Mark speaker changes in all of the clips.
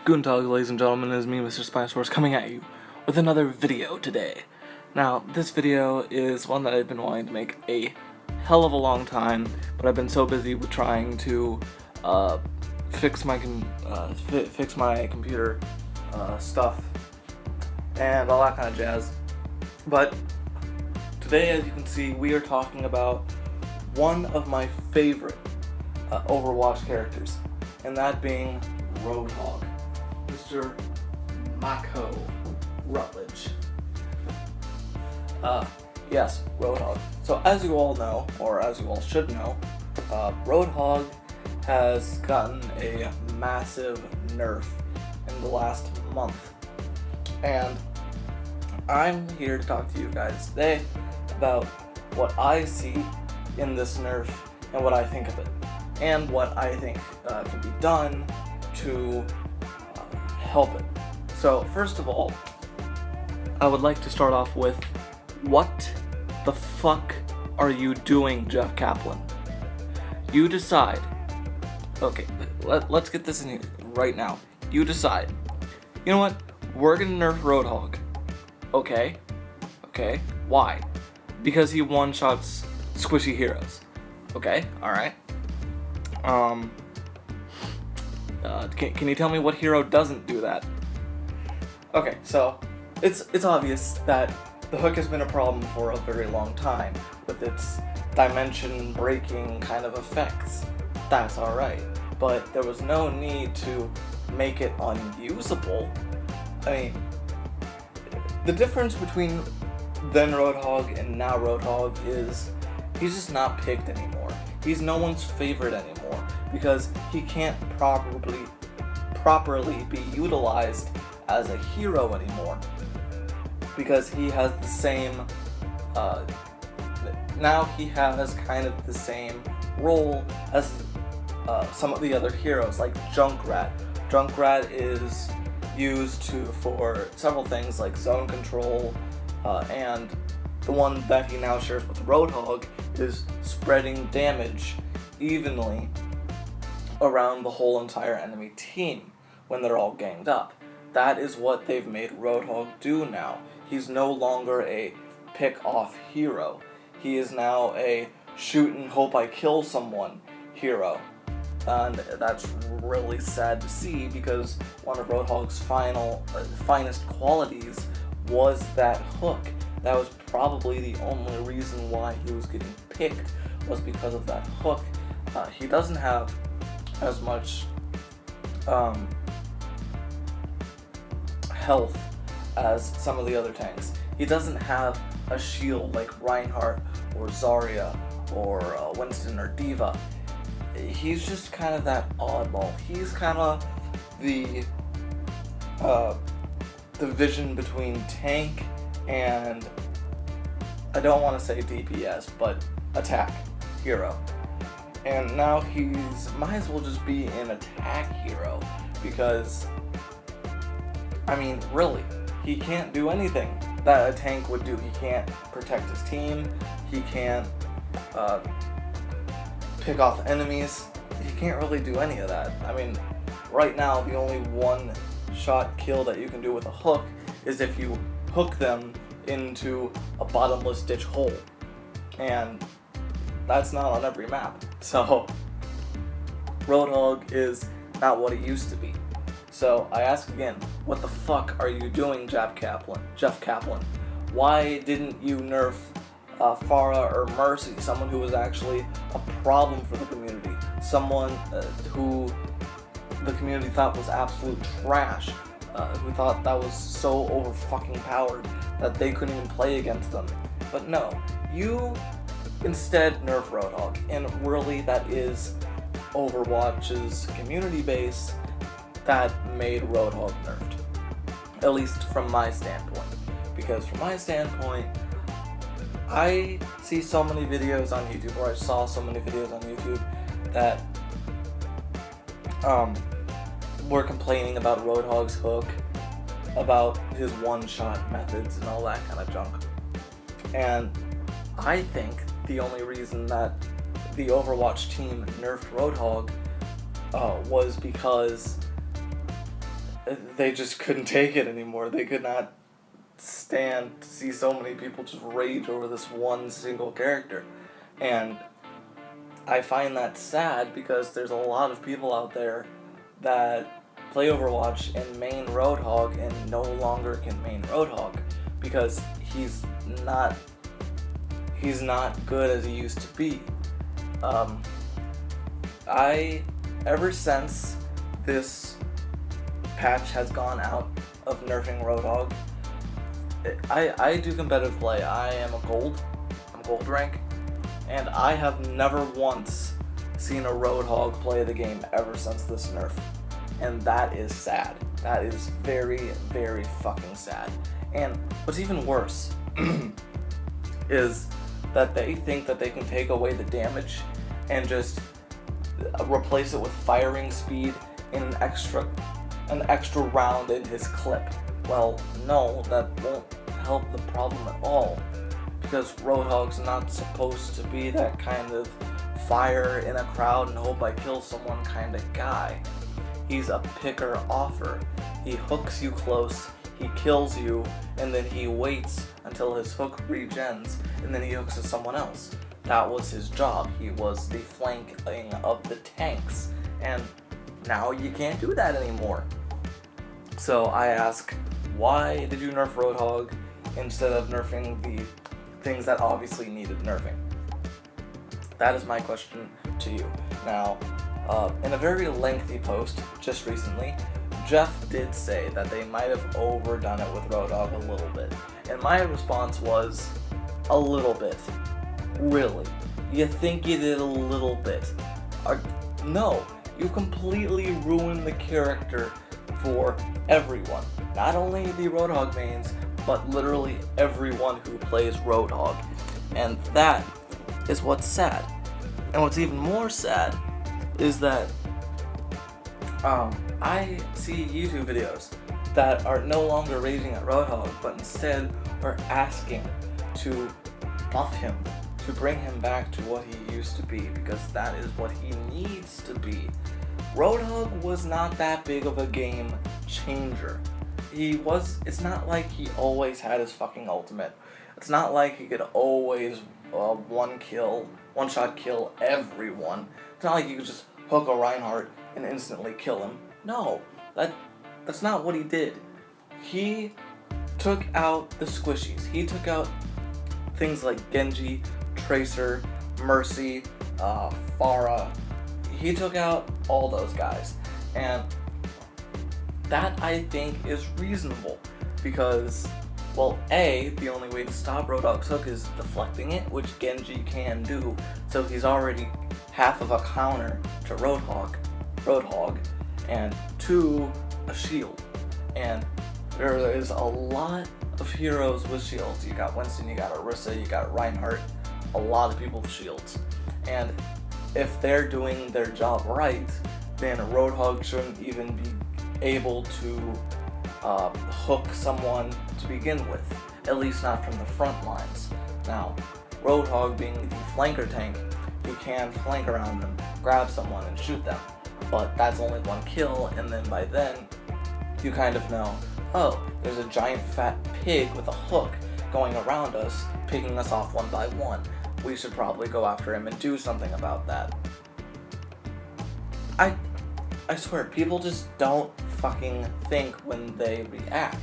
Speaker 1: Guten Tag, ladies and gentlemen, it is me, Mr.Spinosaurus, coming at you with another video today. Now, this video is one that I've been wanting to make a hell of a long time, but I've been so busy with trying to fix my computer stuff and all that kind of jazz. But today, as you can see, we are talking about one of my favorite Overwatch characters, and that being Roadhog. Mr. Mako Rutledge. Yes, Roadhog. So as you all know, or as you all should know, Roadhog has gotten a massive nerf in the last month. And I'm here to talk to you guys today about what I see in this nerf and what I think of it. And what I think can be done to help it. So first of all, I would like to start off with, what the fuck are you doing, Jeff Kaplan? You decide. Okay, let's get this in here right now. You decide. You know what? We're gonna nerf Roadhog. Okay. Why? Because he one-shots squishy heroes. Okay, alright. Can you tell me what hero doesn't do that? Okay, so it's obvious that the hook has been a problem for a very long time with its dimension breaking kind of effects. That's alright, but there was no need to make it unusable. I mean, the difference between then Roadhog and now Roadhog is he's just not picked anymore. He's no one's favorite anymore because he can't properly be utilized as a hero anymore, because he has the same now he has kind of the same role as some of the other heroes, like Junkrat. Junkrat is used for several things like zone control, and the one that he now shares with Roadhog is spreading damage evenly around the whole entire enemy team when they're all ganged up. That is what they've made Roadhog do now. He's no longer a pick-off hero. He is now a shoot and hope I kill someone hero. And that's really sad to see, because one of Roadhog's finest qualities was that hook. That was probably the only reason why he was getting picked, was because of that hook. He doesn't have as much health as some of the other tanks. He doesn't have a shield like Reinhardt or Zarya or Winston or Diva. He's just kind of that oddball. He's kind of the division between tank and, I don't want to say DPS, but attack hero. And now he's might as well just be an attack hero, because I mean, really, he can't do anything that a tank would do. He can't protect his team, he can't pick off enemies, he can't really do any of that. I mean, right now the only one-shot kill that you can do with a hook is if you hook them into a bottomless ditch hole, and that's not on every map. So Roadhog is not what he used to be. So I ask again, what the fuck are you doing, Jeff Kaplan? Why didn't you nerf Pharah or Mercy, someone who was actually a problem for the community, someone who the community thought was absolute trash, who thought that was so over-fucking powered that they couldn't even play against them? But no, you instead nerf Roadhog, and really that is Overwatch's community base that made Roadhog nerfed. At least from my standpoint. Because from my standpoint, I see so many videos on YouTube, or I saw so many videos on YouTube that were complaining about Roadhog's hook, about his one-shot methods and all that kind of junk. And I think the only reason that the Overwatch team nerfed Roadhog was because they just couldn't take it anymore. They could not stand to see so many people just rage over this one single character. And I find that sad because there's a lot of people out there that play Overwatch and main Roadhog and no longer can main Roadhog because he's not good as he used to be. Ever since this patch has gone out of nerfing Roadhog, I do competitive play. I'm gold rank, and I have never once seen a Roadhog play the game ever since this nerf. And that is sad. That is very, very fucking sad. And what's even worse is that they think that they can take away the damage and just replace it with firing speed in an extra round in his clip. Well, no, that won't help the problem at all, because Roadhog's not supposed to be that kind of fire in a crowd and hope I kill someone kind of guy. He's a picker-offer. He hooks you close, he kills you, and then he waits until his hook regens, and then he hooks at someone else. That was his job. He was the flanking of the tanks, and now you can't do that anymore. So I ask, why did you nerf Roadhog instead of nerfing the things that obviously needed nerfing? That is my question to you. Now, in a very lengthy post just recently, Jeff did say that they might have overdone it with Roadhog a little bit. And my response was, a little bit. Really? You think you did a little bit? No, you completely ruined the character for everyone. Not only the Roadhog mains, but literally everyone who plays Roadhog. And that is what's sad. And what's even more sad is that I see YouTube videos that are no longer raging at Roadhog, but instead are asking to buff him, to bring him back to what he used to be, because that is what he needs to be. Roadhog was not that big of a game changer. It's not like he always had his fucking ultimate. It's not like he could always one-shot kill everyone. It's not like you could just hook a Reinhardt and instantly kill him. No, that's not what he did. He took out the squishies. He took out things like Genji, Tracer, Mercy, Pharah. He took out all those guys. And that, I think, is reasonable because, well, A, the only way to stop Roadhog's hook is deflecting it, which Genji can do, so he's already half of a counter to Roadhog, and 2, a shield. And there is a lot of heroes with shields. You got Winston, you got Orisa, you got Reinhardt, a lot of people with shields. And if they're doing their job right, then Roadhog shouldn't even be able to hook someone to begin with, at least not from the front lines. Now, Roadhog being the flanker tank, he can flank around them, grab someone and shoot them, but that's only one kill, and then by then, you kind of know, oh, there's a giant fat pig with a hook going around us, picking us off one by one. We should probably go after him and do something about that. I swear, people just don't fucking think when they react.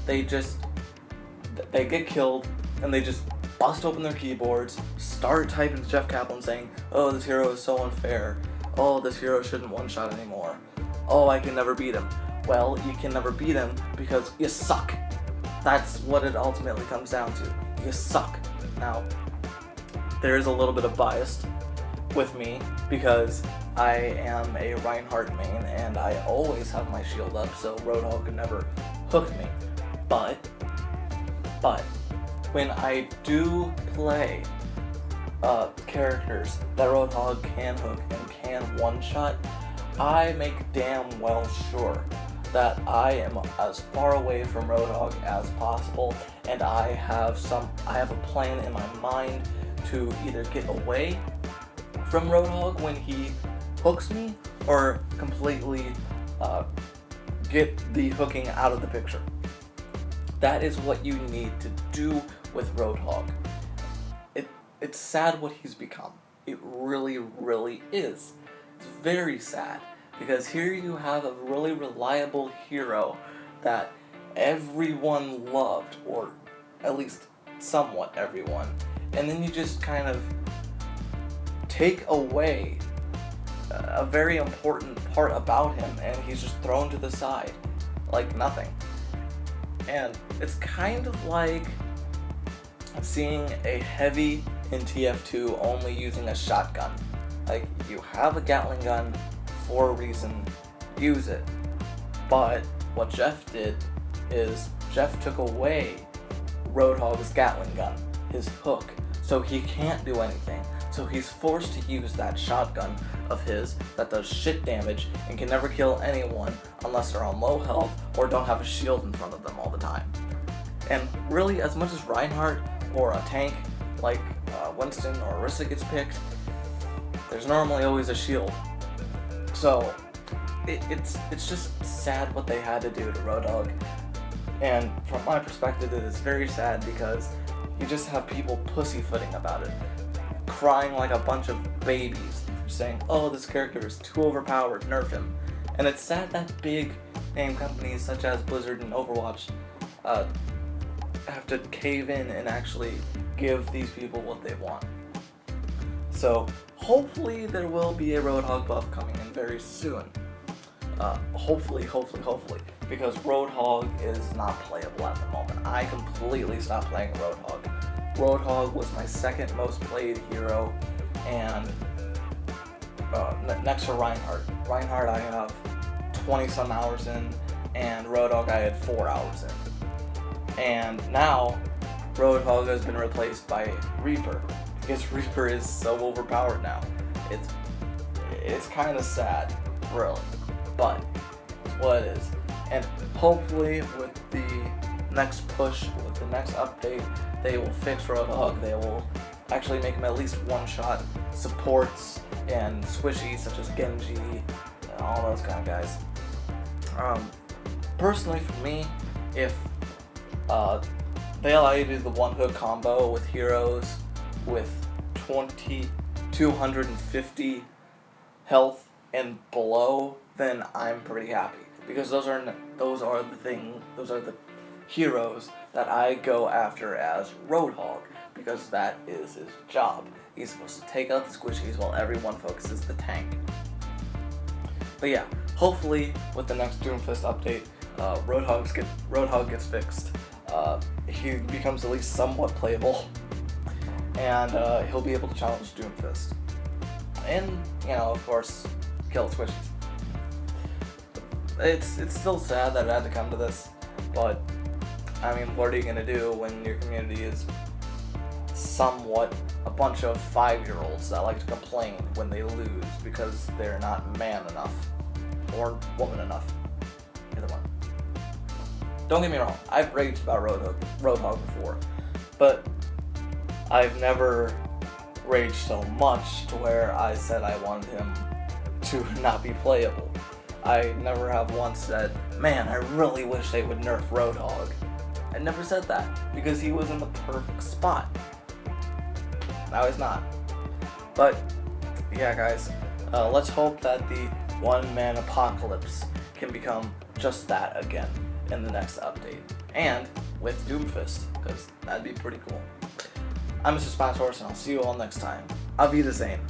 Speaker 1: They get killed, and they just bust open their keyboards, start typing to Jeff Kaplan saying, oh, this hero is so unfair. Oh, this hero shouldn't one-shot anymore. Oh, I can never beat him. Well, you can never beat him because you suck. That's what it ultimately comes down to. You suck. Now, there is a little bit of bias with me because I am a Reinhardt main and I always have my shield up, so Roadhog could never hook me. But when I do play characters that Roadhog can hook and can one-shot, I make damn well sure that I am as far away from Roadhog as possible, and I have a plan in my mind to either get away from Roadhog when he hooks me, or completely get the hooking out of the picture. That is what you need to do with Roadhog. It's sad what he's become. It really, really is. It's very sad, because here you have a really reliable hero that everyone loved, or at least somewhat everyone, and then you just kind of take away a very important part about him, and he's just thrown to the side like nothing. And it's kind of like seeing a heavy in TF2 only using a shotgun. Like, you have a Gatling gun for a reason, use it. But what Jeff did is Jeff took away Roadhog's Gatling gun, his hook, so he can't do anything. So he's forced to use that shotgun of his that does shit damage and can never kill anyone unless they're on low health or don't have a shield in front of them all the time. And really, as much as Reinhardt or a tank like Winston or Orisa gets picked, there's normally always a shield. So it's just sad what they had to do to Roadhog. And from my perspective, it is very sad because you just have people pussyfooting about it, crying like a bunch of babies, saying, oh, this character is too overpowered, nerf him. And it's sad that big name companies such as Blizzard and Overwatch have to cave in and actually give these people what they want. So hopefully there will be a Roadhog buff coming in very soon. Hopefully, because Roadhog is not playable at the moment. I completely stopped playing Roadhog. Roadhog was my second most played hero, and next to Reinhardt. Reinhardt I have 20 some hours in, and Roadhog I had 4 hours in. And now Roadhog has been replaced by Reaper, because Reaper is so overpowered now. It's kind of sad, really, but it's what it is. And hopefully with the next push, with the next update, they will fix Roadhog. They will actually make him at least one-shot supports and squishies such as Genji and all those kind of guys. Personally, for me, if they allow you to do the one-hook combo with heroes with 250 health and below, then I'm pretty happy, because those are the heroes that I go after as Roadhog, because that is his job. He's supposed to take out the squishies while everyone focuses the tank. But yeah, hopefully with the next Doomfist update, Roadhog gets fixed. He becomes at least somewhat playable, and he'll be able to challenge Doomfist. And, you know, of course, kill the squishies. It's still sad that it had to come to this, but I mean, what are you gonna do when your community is somewhat a bunch of 5-year-olds that like to complain when they lose because they're not man enough or woman enough? Either one. Don't get me wrong, I've raged about Roadhog before, but I've never raged so much to where I said I wanted him to not be playable. I never have once said, man, I really wish they would nerf Roadhog. I never said that, because he was in the perfect spot. Now he's not. But, yeah guys, let's hope that the one-man apocalypse can become just that again in the next update. And with Doomfist, because that'd be pretty cool. I'm Mr.Spinosaurus, and I'll see you all next time. Auf Wiedersehen.